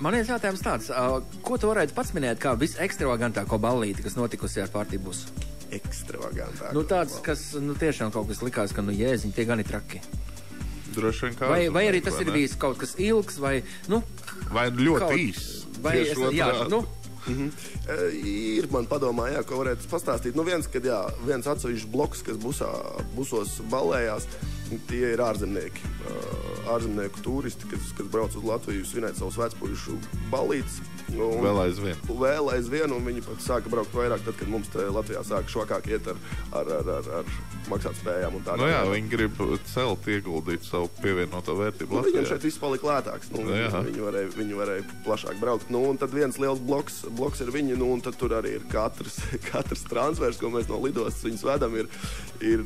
Man ir jautājums tāds, ko tu varētu pats minēt kā visekstravagantāko ballīti, kas notikusi ar Partybusu? Ekstravagantāko. Nu tāds, kas, tiešām kaut kas likās, ka, jēziņ, tie gan ir traki. Droši vien kāds. Vai arī tas ir bijis kaut kas ilgs, vai, vai ļoti īss. Vai Ir man padomā, ko varētu pastāstīt. Viens atsevišķs bloks, kas busos ballējās, tie ir ārzemnieki. Ārzemnieku turisti, kas brauc uz Latviju svinēt savus vecpuļušu ballītes. Vēl aizvien, un viņi pat sāka braukt vairāk, tad, kad mums te Latvijā sāka šokāk iet ar maksātspējām un tā. Viņi grib celt, ieguldīt savu pievienoto vērtību Latvijā. Viņam šeit viss palika lētāks. Viņi varēja plašāk braukt. Un tad viens liels bloks ir viņi, un tad tur arī ir katrs transfers, ko mēs no lidostas viņus vedam, ir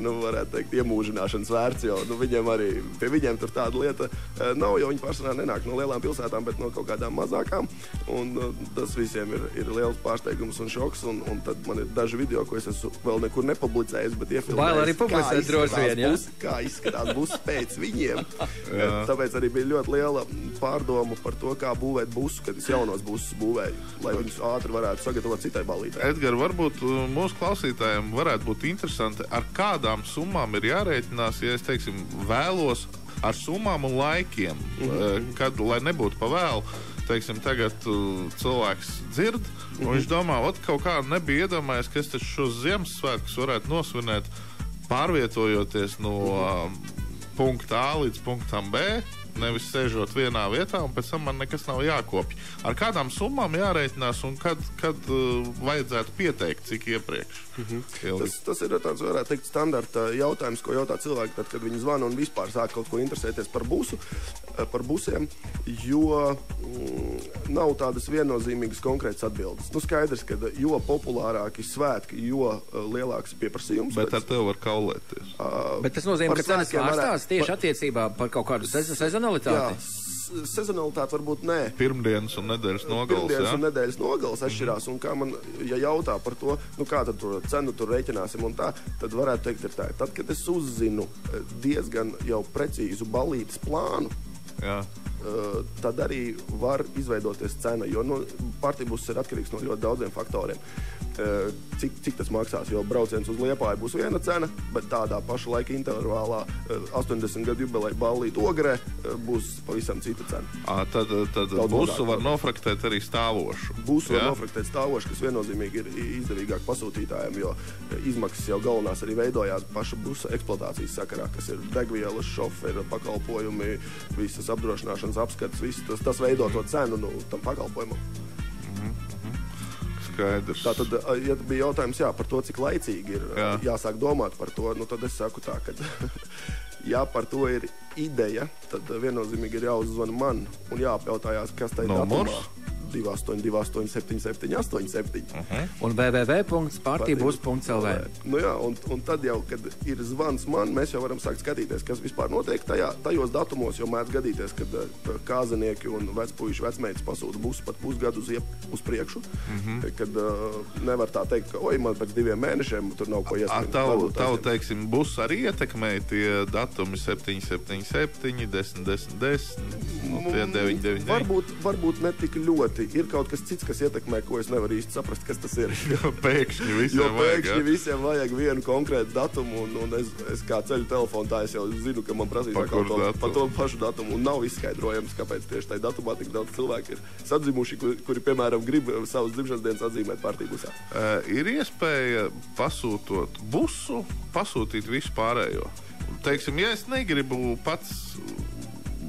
varētu teikt, iemūžināšanas vērts, jo viņiem arī, pie viņiem tur tāda lieta nav, jo viņi pārsvarā nenāk no lielām pilsētām, bet no kaut kādām mazākām. Un tas visiem ir liels pārsteigums un šoks, un tad man ir daži video, ko es esmu vēl nekur nepublicējis, bet iefilmējis, kā izskatās buss pēc viņiem. Tāpēc arī bija ļoti liela pārdoma par to, kā būvēt busu, kad es jaunos busus būvēju, lai viņus ātri varētu sagatavot citai ballītei. Edgar, varbūt mūsu klausītājiem varētu būt interesanti, ar kādām summām ir jārēķinās, ja es, teiksim, vēlos ar summām un laikiem, kad, lai nebūtu pa vēlu, teiksim, tagad cilvēks dzird, un viņš domā, kaut kā nebija iedomājies, ka es taču šos Ziemassvētkus varētu nosvinēt, pārvietojoties no punkta A līdz punktam B, nevis sēžot vienā vietā, un pēc tam man nekas nav jākopj. Ar kādām summām jārēķinās, un kad vajadzētu pieteikt, cik iepriekš? Tas ir tāds, varētu teikt, standarta jautājums, ko jautā cilvēki, tad, kad viņi zvana un vispār sāk kaut ko interesēties par busiem, jo nav tādas viennozīmīgas konkrētas atbildes. Skaidrs, ka jo populārāki svētki, jo lielāks pieprasījums. Bet ar tevi var kaulēties. Bet tas nozīmē, ka cenas vārstās tieši attiecībā par kaut kādu sezonalitāti? Sezonalitāte varbūt nē. Pirmdienas un nedēļas nogales, atšķirās. Un kā man, ja jautā par to, kā tad cenu tur rēķināsim un tā, tad varētu teikt ir tā. Tad, kad es uzzinu diezgan jau precīzu ballītes plānu, tad arī var izveidoties cena, jo Partybuss ir atkarīgs no ļoti daudziem faktoriem. Cik tas maksās, jo brauciens uz Liepāju būs viena cena, bet tādā paša laika intervālā 80 gadu jubileja ballīte Ogrē būs pavisam cita cena. Tad busu var nofraktēt arī stāvošu. Busu var nofraktēt stāvošu, kas viennozīmīgi ir izdevīgāk pasūtītājiem, jo izmaksas jau galvenās arī veidojās paša busa eksploatācijas sakarā, kas ir degvielas, šoferi, pakalpojumi, visas apdrošināšanas apskats, tas veido to cenu tam pakalpojumam. Skaidrs. Tātad, ja bija jautājums par to, cik laicīgi ir jāsāk domāt par to, tad es saku tā, ka ja par to ir ideja, tad viennozīmīgi ir jāuzzvana man un jāapjautājās, kas tai datumā. 28, 77, 87. Un www.partybus.lv. Un tad jau, kad ir zvans man, mēs jau varam sākt skatīties, kas vispār notiek tajos datumos, jo mēdz gadīties, kad kāzanieki un vecpuiši, vecmeitas pasūta busu pat pusgadu uz priekšu, kad nevar tā teikt, ka, man pēc 2 mēnešiem tur nav ko iespējams. Tavu, teiksim, bus arī ietekmēja tie datumi 7, 7, 7, 10, 10, 10, tie 9, 9, 9. Varbūt ne tik ļoti. Ir kaut kas cits, kas ietekmē, ko es nevaru īsti saprast, kas tas ir. Jo pēkšņi visiem vajag vienu konkrētu datumu, un es kā ceļu telefonā, jau zinu, ka man prasīs par to pašu datumu, un nav izskaidrojams, kāpēc tieši tajā datumā tik daudz cilvēku ir sadzimuši, kuri, piemēram, grib savas dzimšanas dienas atzīmēt Partybusā. Ir iespēja pasūtot busu, pasūtīt visu pārējo. Teiksim, ja es negribu pats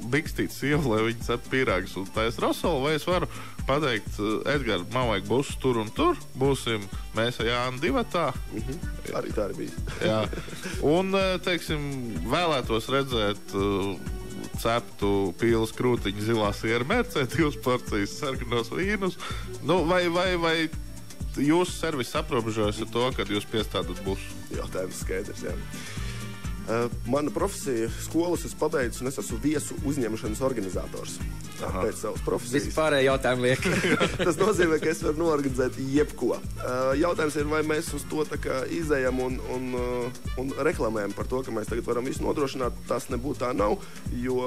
bikstīt sievu, lai viņi cep pīrāgus un taisa rosolu, vai es varu pateikt, Edgar, man vajag busu tur un tur, būsim mēs ar Jānu divatā. Arī tā ir bijis. Jā. Un, teiksim, vēlētos redzēt ceptu pīles krūtiņu zilā siera mercē, 2 porcijas sarkanos vīnus. Vai jūsu servis aprobežojas ar to, kad jūs piestādat busu? Jautājums skaidrs, jā. Mana profesija skolas es pabeidzu, un es esmu viesu uzņemšanas organizators. Pēc savas profesijas. Vispārējie jautājumi liek. Tas nozīmē, ka es varu norganizēt jebko. Jautājums ir, vai mēs uz to tā kā izējam un reklamējam par to, ka mēs tagad varam visu nodrošināt. Tas nebūtu tā nav, jo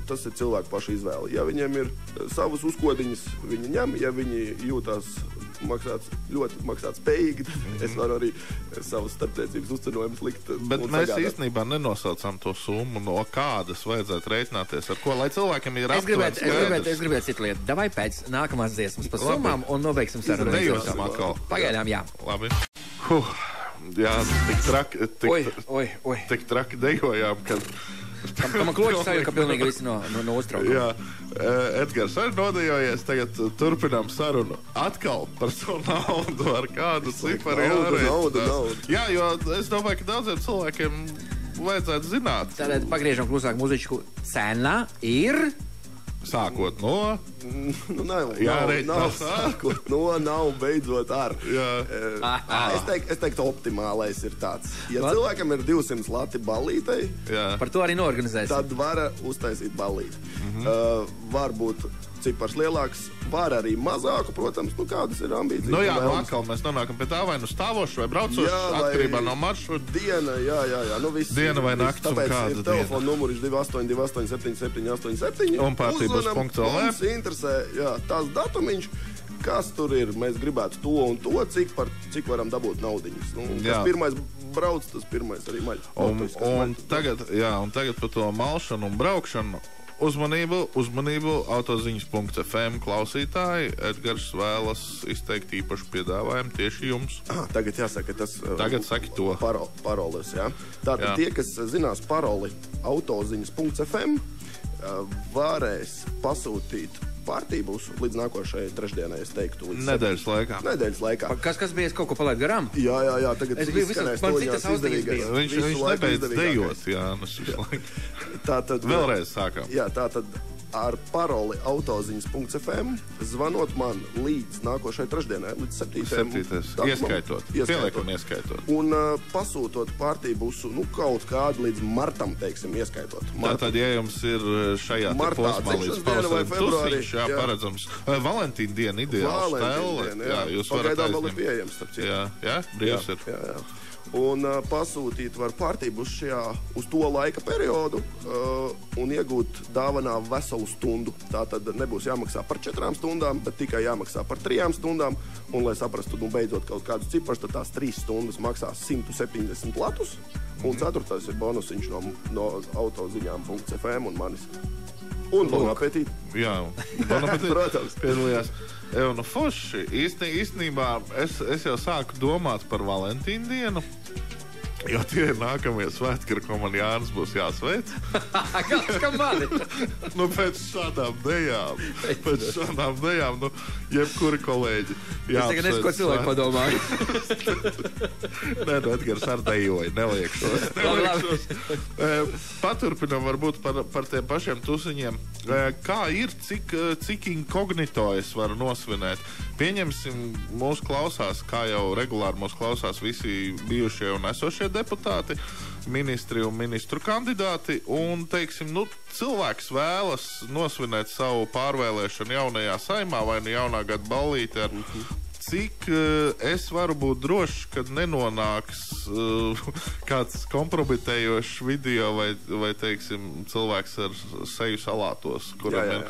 tas ir cilvēku pašu izvēle. Ja viņiem ir savas uzkodiņas, viņi ņem, ja viņi jūtās ļoti maksāt spējīgi, tad es varu arī savus starptiecības uzcenojumus likt. Bet mēs īstenībā nenosaucam to summu, no kādas vajadzētu rēķināties, ar ko, lai cilvēkiem ir aptuveni skaidrs. Es gribētu citu lietu. Davai pēc nākamās dziesmas par summām un nobeigsim sarunu. Dejosim atkal. Pagaidām, jā. Labi. Jā, tik traki dejojām, kad... Man kloķis sajūta, ka pilnīgi visi no uztraukuma. Jā, Edgars arī nodejojies, tagad turpinām sarunu. Atkal par to naudu, ar kādu ciparu naudu. Jā, jo es domāju, ka daudziem cilvēkiem vajadzētu zināt. Tātad pagriežam klusāk muzičku. Cena ir... Sākot no... Nav sākot no, nav beidzot ar. Es teiktu, optimālais ir tāds. Ja cilvēkam ir 200 lati ballītei, par to arī norganizēsim. Tad var uztaisīt ballīti. Varbūt cipars lielāks, var arī mazāku, protams, kādas ir ambīcijas. Nu jā, atkal mēs nonākam pie tā, vai stāvošu, vai braucošu, atkarībā no maršruta. Diena, jā. Diena vai nakts un kāda diena. Tāpēc ir telefona numuriši 282877787. Un partības.lv. Mums interesē, tās datumiņš, kas tur ir. Mēs gribētu to un to, cik varam dabūt naudiņas. Kas pirmais brauc, tas pirmais arī maļ. Un tagad par to malšanu un braukšanu. Uzmanību autoziņas.fm klausītāji. Edgars vēlas izteikt īpašu piedāvājumu tieši jums. Tagad jāsaka, tas tagad saki to. Paroles, jā. Tātad tie, kas zinās paroli autoziņas.fm, varēs pasūtīt pārtībusu līdz nākošajai trešdienai, es teiktu. Nedēļas laikā. Kas bija, es kaut ko palaidu garām? Jā, tagad izskanēs toļņās izdevīgais. Viņš nebeidz dejot, Jānis. Vēlreiz sākam. Jā, tātad ar paroli autoziņas.fm zvanot man līdz nākošajai trešdienai, līdz 7. Ieskaitot. Un pasūtot pārtībusu, kaut kādu līdz martam, teiksim, ieskaitot. Tātad, ja jums ir šajā posmā līdz pavasarim tusiņš, paredzams, Valentīna diena ideāls stēle. Jūs varat pagaidām vēl ir pieejams, starp citu. Jā, brīvs ir. Jā. Un pasūtīt var pārtības uz to laika periodu un iegūt dāvanā veselu stundu. Tā tad nebūs jāmaksā par 4 stundām, bet tikai jāmaksā par 3 stundām. Un, lai saprastu, beidzot kaut kādus ciparus, tad tās 3 stundas maksās 170 latus. Un 4. ir bonusiņš no autoziņām.fm un manis. Un bon apetīt. Jā, bon apetīt. Protams. Piedalījās. Forši. Īstenībā es jau sāku domāt par Valentīnu dienu, jo tie ir nākamie svētki, ar ko man Jānis būs jāsveic. Kā mani? Pēc šādām dejām, jebkuri kolēģi. Es tagad nezinu, ko cilvēki padomāju. Nē, Edgars ar dejoju, neliekšos. Paturpinam varbūt par tiem pašiem tusiņiem. Kā ir, cik inkognito es varu nosvinēt? Pieņemsim, mūs klausās, kā jau regulāri mūs klausās visi bijušie un esošie deputāti, ministri un ministru kandidāti, un, teiksim, cilvēks vēlas nosvinēt savu pārvēlēšanu jaunajā Saeimā vai jaunā gada ballīti ar cik es varu būt drošs, kad nenonāks kāds kompromitējošs video vai teiksim, cilvēks ar seju salātos, kuram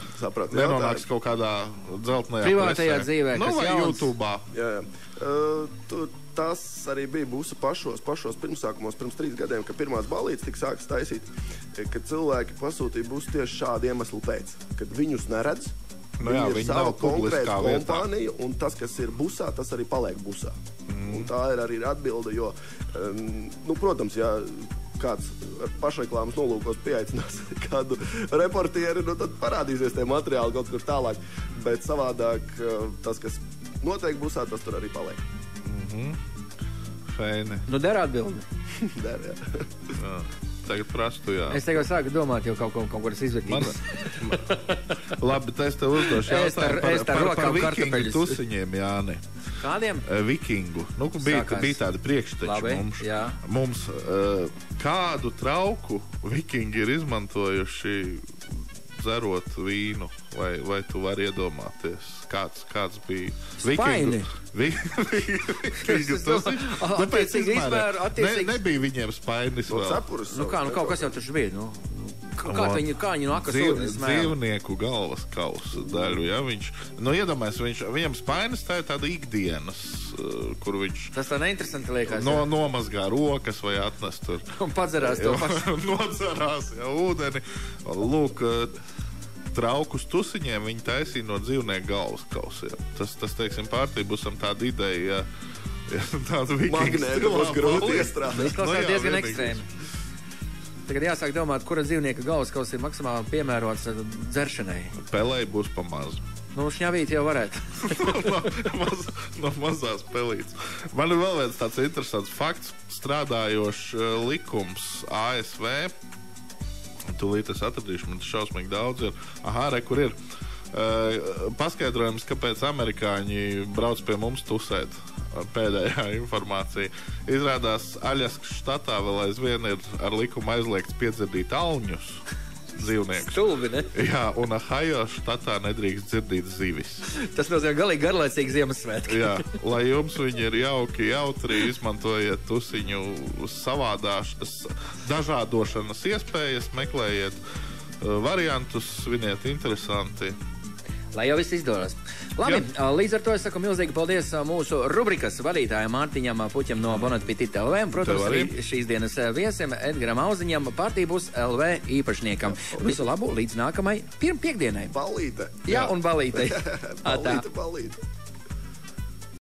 nenonāks kaut kādā dzeltnējā privātajā dzīvē, kas vai YouTube'ā. Tas arī bija mūsu pašos pirmsākumos, pirms 3 gadiem, kad pirmās ballītes tika sākas taisīt, kad cilvēki pasūtīja būs tieši šādi iemesli pēc, kad viņus neredz, viņi ir savu konkrētu kompāniju, un tas, kas ir busā, tas arī paliek busā. Un tā ir arī atbilde, jo, protams, ja kāds pašreklāmas nolūkos pieaicinās kādu reportieri, tad parādīsies tie materiāli kaut kur tālāk, bet savādāk tas, kas noteikti busā, tas tur arī paliek. Feini. Der atbildi. Der, jā. Tagad prastu, jā. Es tagad sāku domāt jau kaut kuras izvērtības. Labi, es tev uzdošu jautājumu par vikingu tusiņiem, Jāni. Kādiem? Vikingu. Nu, bija tādi priekšteči mums. Jā. Mums kādu trauku vikingi ir izmantojuši dzerot vīnu, vai tu vari iedomāties, kāds bija Spaini. Vikingu nebija viņiem spainis vēl. Kaut kas jau taču bija, Kā viņi no akas ūdens smēla? Dzīvnieku galvas kausa daļu, ja viņš... iedomājies, viņam spainis tā ir tāda ikdienas, kur viņš... Tas tā neinteresanti liekas. Nomazgā rokas vai atnest tur. Un padzerās to pašu. Nodzerās, ūdeni. Lūk, traukus tusiņiem viņi taisīja no dzīvnieku galvas kausiem. Tas teiksim, pārtībusam tāda ideja, ja tādu vikingu Magnēta būs grūti iestrādāt. Izklausās diezgan ekstrēmi. Tagad jāsāk domāt, kura dzīvnieka galvaskaus ir maksimāli piemērots dzeršanai. Pelei būs pa mazu. Šņavīt jau varētu. no mazās pelītes. Man ir vēl viens tāds interesants fakts. Strādājošs likums ASV. Tūlīt es atradīšu, man tas šausmīgi daudz ir. Kur ir? Paskaidrojums, kāpēc amerikāņi brauc pie mums tusēt. Pēdējā informācija. Izrādās, Aļaskas štatā vēl aizvien ir ar likumu aizliegts piedzerdīt alņus dzīvniekus. Stulbi, ne? Jā, un Ohio štatā nedrīkst dzirdīt zivis. Tas nozīmē galīgi garlaicīgi Ziemassvētki. Jā, lai jums viņi ir jauki, jautri, izmantojiet tusiņu dažādošanas iespējas, meklējiet variantus, sviniet interesanti. Lai jau viss izdodas. Labi, līdz ar to es saku milzīgi paldies mūsu rubrikas vadītājam Mārtiņam Puķam no Bon Appetit LV. Protams, arī šīs dienas viesim Edgaram Auziņam, Partībus LV īpašniekam. Visu labu līdz nākamai piekdienai. Balīte. Jā, un balītei. Balīte.